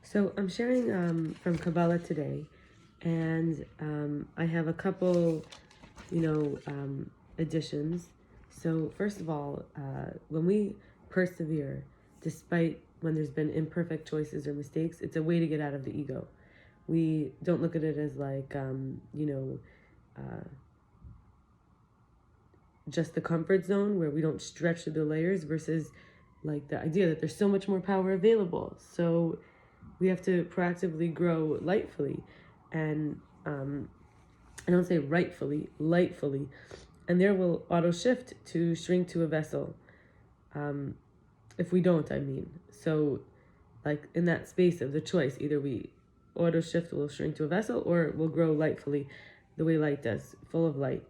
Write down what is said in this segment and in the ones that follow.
So I'm sharing from Kabbalah today, and I have a couple, additions. So first of all, when we persevere, despite when there's been imperfect choices or mistakes, it's a way to get out of the ego. We don't look at it as like, just the comfort zone where we don't stretch through the layers versus like the idea that there's so much more power available. So we have to proactively grow lightfully, and I don't say rightfully, lightfully, and there will auto shift to shrink to a vessel. If we don't, I mean. So, like in that space of the choice, either we auto shift will shrink to a vessel, or will grow lightfully, the way light does, full of light.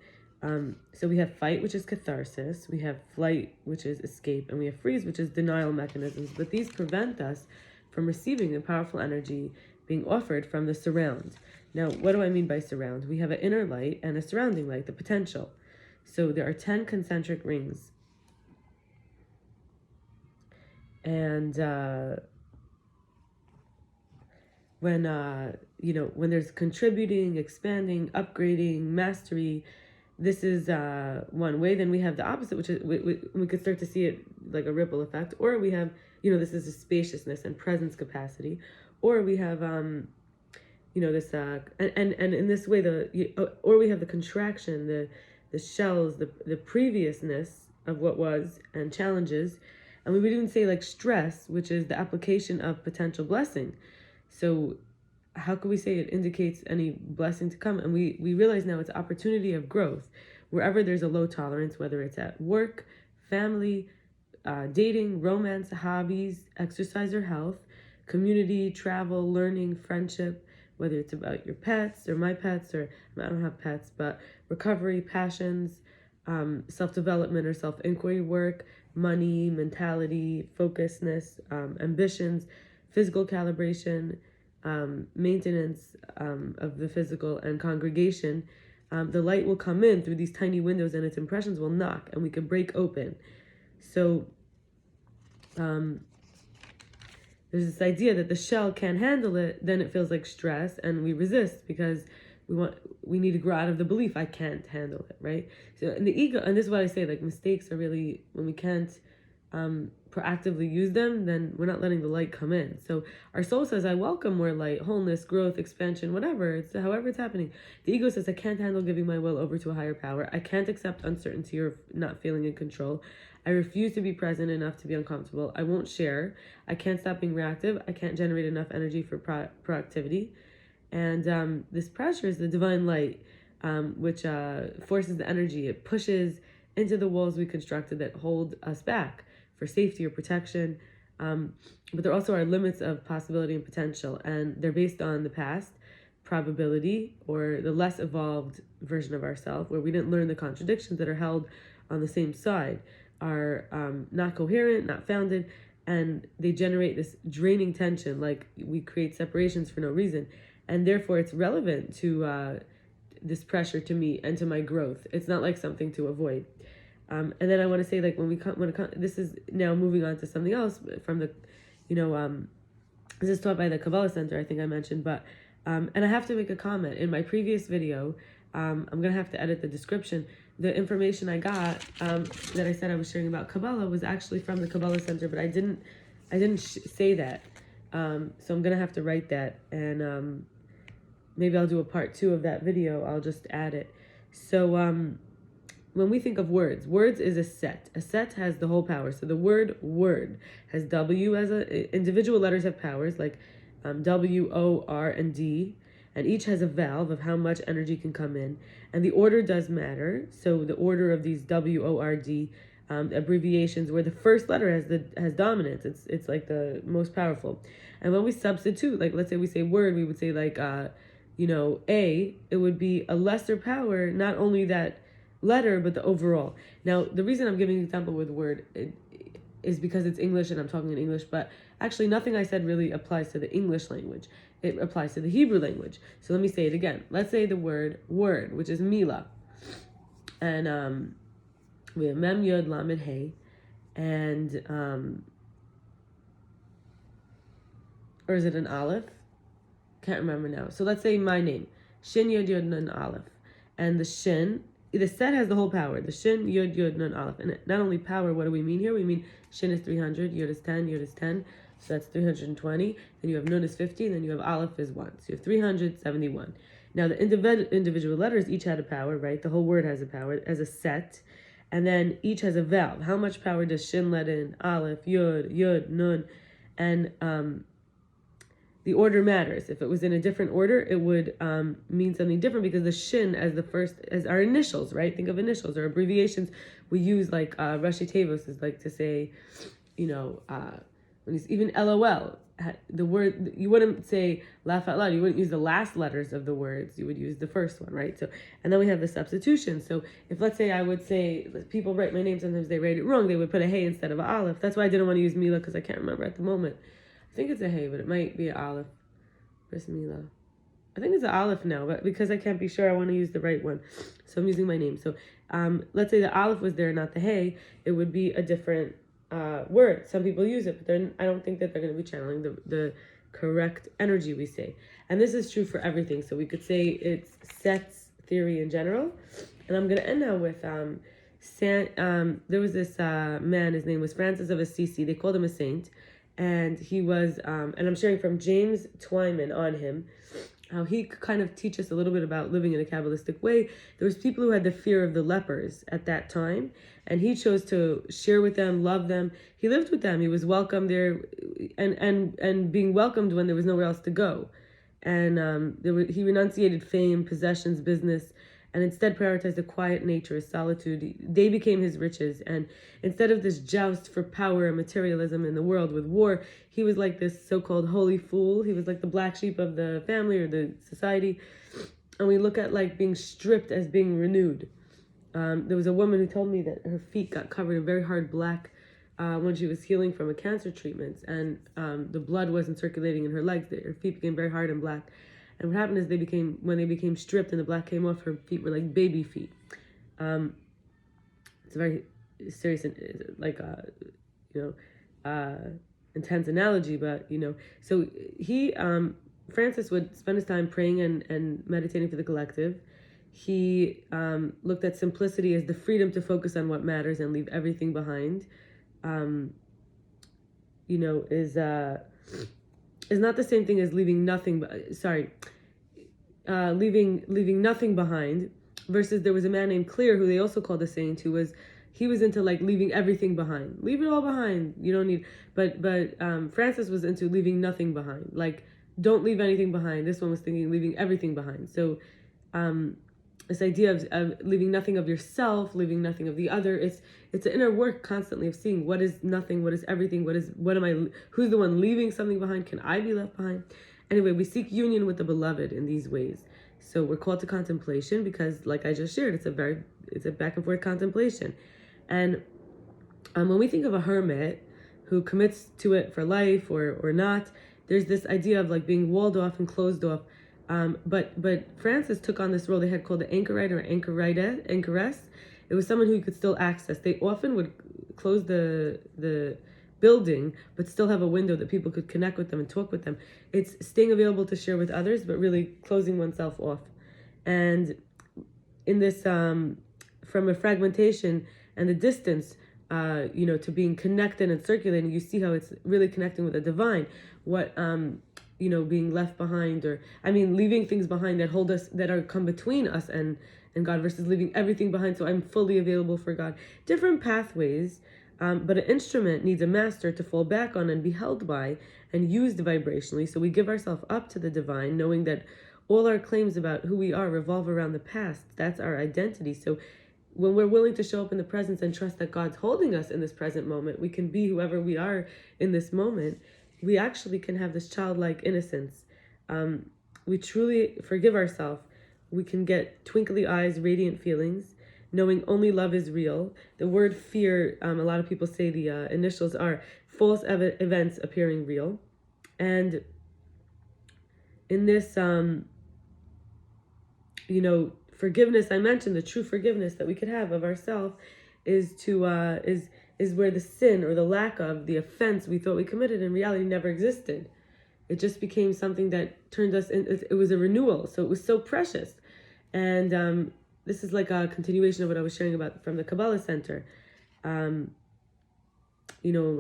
So we have fight, which is catharsis. We have flight, which is escape, and we have freeze, which is denial mechanisms. But these prevent us from receiving the powerful energy being offered from the surround. Now, what do I mean by surround? We have an inner light and a surrounding light, the potential. So there are 10 concentric rings. And when there's contributing, expanding, upgrading, mastery, this is one way. Then we have the opposite, which is we could start to see it like a ripple effect. Or we have, this is a spaciousness and presence capacity. Or we have, this, and in this way, or we have the contraction, the shells, the previousness of what was and challenges. And we would even say like stress, which is the application of potential blessing. So how could we say it indicates any blessing to come? And we realize now it's opportunity of growth. Wherever there's a low tolerance, whether it's at work, family, dating, romance, hobbies, exercise or health, community, travel, learning, friendship, whether it's about your pets or my pets, or I don't have pets, but recovery, passions, self-development or self-inquiry work, money, mentality, focusedness, ambitions, physical calibration, maintenance of the physical, and congregation, the light will come in through these tiny windows and its impressions will knock and we can break open. So there's this idea that the shell can't handle it, then it feels like stress and we resist because we need to grow out of the belief I can't handle it, right? So in the ego, and this is what I say, like mistakes are really, when we can't proactively use them, then we're not letting the light come in. So our soul says, I welcome more light, wholeness, growth, expansion, whatever. It's however it's happening. The ego says, I can't handle giving my will over to a higher power. I can't accept uncertainty or not feeling in control. I refuse to be present enough to be uncomfortable. I won't share. I can't stop being reactive. I can't generate enough energy for proactivity. And this pressure is the divine light, which forces the energy. It pushes into the walls we constructed that hold us back for safety or protection. But there also are limits of possibility and potential, and they're based on the past, probability, or the less evolved version of ourselves, where we didn't learn the contradictions that are held on the same side, are not coherent, not founded, and they generate this draining tension, like we create separations for no reason. And therefore it's relevant to this pressure to me and to my growth. It's not like something to avoid. And then I want to say, like, this is now moving on to something else from the, this is taught by the Kabbalah Center, I think I mentioned, but, and I have to make a comment. In my previous video, I'm going to have to edit the description. The information I got, that I said I was sharing about Kabbalah was actually from the Kabbalah Center, but I didn't say that. So I'm going to have to write that, and, maybe I'll do a part 2 of that video. I'll just add it. So, when we think of words is a set. A set has the whole power. So the word has W as individual letters have powers, like W, O, R, and D, and each has a valve of how much energy can come in. And the order does matter. So the order of these W, O, R, D abbreviations, where the first letter has dominance. It's like the most powerful. And when we substitute, like let's say we say word, we would say like A, it would be a lesser power, not only that letter, but the overall. Now, the reason I'm giving an example with word is because it's English and I'm talking in English, but actually nothing I said really applies to the English language. It applies to the Hebrew language. So let me say it again. Let's say the word, which is Mila. And we have Mem, Yod, Lamed, Hey. And or is it an aleph? Can't remember now. So let's say my name, Shin Yod Yod Nun Aleph, and the Shin, the set has the whole power. The Shin Yod Yod Nun Aleph, and not only power. What do we mean here? We mean Shin is 300, Yod is 10, Yod is 10, so that's 320. Then you have Nun is 50, and then you have Aleph is 1. So you have 371. Now the individual letters each had a power, right? The whole word has a power, as a set, and then each has a valve. How much power does Shin let in? Aleph, Yod, Nun, and the order matters. If it was in a different order, it would mean something different, because the Shin as our initials, right? Think of initials or abbreviations. We use like Rashi Tevos is like to say, when it's even LOL, the word, you wouldn't say laugh out loud. You wouldn't use the last letters of the words. You would use the first one, right? So, and then we have the substitution. So if, let's say I would say, people write my name, sometimes they write it wrong. They would put a hey instead of an aleph. That's why I didn't want to use Mila, because I can't remember at the moment. I think it's a hey, but it might be an aleph. Where's Mila? I think it's an aleph now, but because I can't be sure, I want to use the right one. So I'm using my name. So let's say the aleph was there, not the hey, it would be a different word. Some people use it, but then I don't think that they're going to be channeling the correct energy, we say. And this is true for everything. So we could say it's sets theory in general. And I'm going to end now with there was this man, his name was Francis of Assisi. They called him a saint. And he was, and I'm sharing from James Twyman on him, how he could kind of teach us a little bit about living in a Kabbalistic way. There was people who had the fear of the lepers at that time, and he chose to share with them, love them. He lived with them. He was welcomed there, and being welcomed when there was nowhere else to go. And he renunciated fame, possessions, business, and instead prioritized a quiet nature, his solitude. They became his riches. And instead of this joust for power and materialism in the world with war, he was like this so-called holy fool. He was like the black sheep of the family or the society. And we look at like being stripped as being renewed. There was a woman who told me that her feet got covered in very hard black when she was healing from a cancer treatment. And the blood wasn't circulating in her legs. Her feet became very hard and black. And what happened is when they became stripped and the black came off, her feet were like baby feet. It's a very serious, like, intense analogy, but, so he, Francis would spend his time praying and meditating for the collective. He looked at simplicity as the freedom to focus on what matters and leave everything behind. Is not the same thing as leaving nothing. Leaving nothing behind. Versus there was a man named Clear, who they also called a saint, he was into like leaving everything behind. Leave it all behind. You don't need. But Francis was into leaving nothing behind. Like, don't leave anything behind. This one was thinking leaving everything behind. So this idea of leaving nothing of yourself, leaving nothing of the other, it's an inner work constantly of seeing what is nothing, what is everything, who's the one leaving something behind, can I be left behind? Anyway, we seek union with the beloved in these ways. So we're called to contemplation because, like I just shared, it's a back and forth contemplation. And when we think of a hermit who commits to it for life or not, there's this idea of like being walled off and closed off. But Francis took on this role they had called the anchorite or anchoress. It was someone who you could still access. They often would close the building, but still have a window that people could connect with them and talk with them. It's staying available to share with others, but really closing oneself off. And in this, from a fragmentation and the distance, to being connected and circulating, you see how it's really connecting with the divine. What, being left behind, leaving things behind that hold us, that come between us and God, versus leaving everything behind. So I'm fully available for God. Different pathways. But an instrument needs a master to fall back on and be held by and used vibrationally. So we give ourselves up to the divine, knowing that all our claims about who we are revolve around the past. That's our identity. So when we're willing to show up in the presence and trust that God's holding us in this present moment, we can be whoever we are in this moment. We actually can have this childlike innocence. We truly forgive ourselves. We can get twinkly eyes, radiant feelings, knowing only love is real. The word fear, a lot of people say the initials are false events appearing real. And in this, forgiveness, I mentioned the true forgiveness that we could have of ourselves is where the sin or the lack of the offense we thought we committed in reality never existed. it just became something that turned us in. It was a renewal, so it was so precious. And this is like a continuation of what I was sharing about from the Kabbalah Center. We're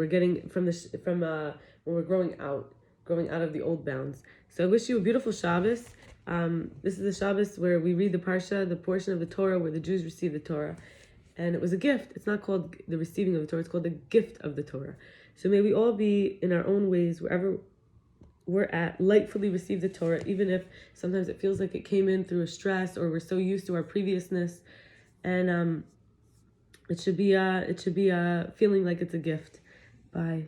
getting from when we're growing out of the old bounds. So I wish you a beautiful Shabbos. This is the Shabbos where we read the Parsha, the portion of the Torah where the Jews receive the Torah. And it was a gift. It's not called the receiving of the Torah. It's called the gift of the Torah. So may we all be, in our own ways, wherever we're at, lightfully receive the Torah, even if sometimes it feels like it came in through a stress or we're so used to our previousness. And it should be feeling like it's a gift. Bye.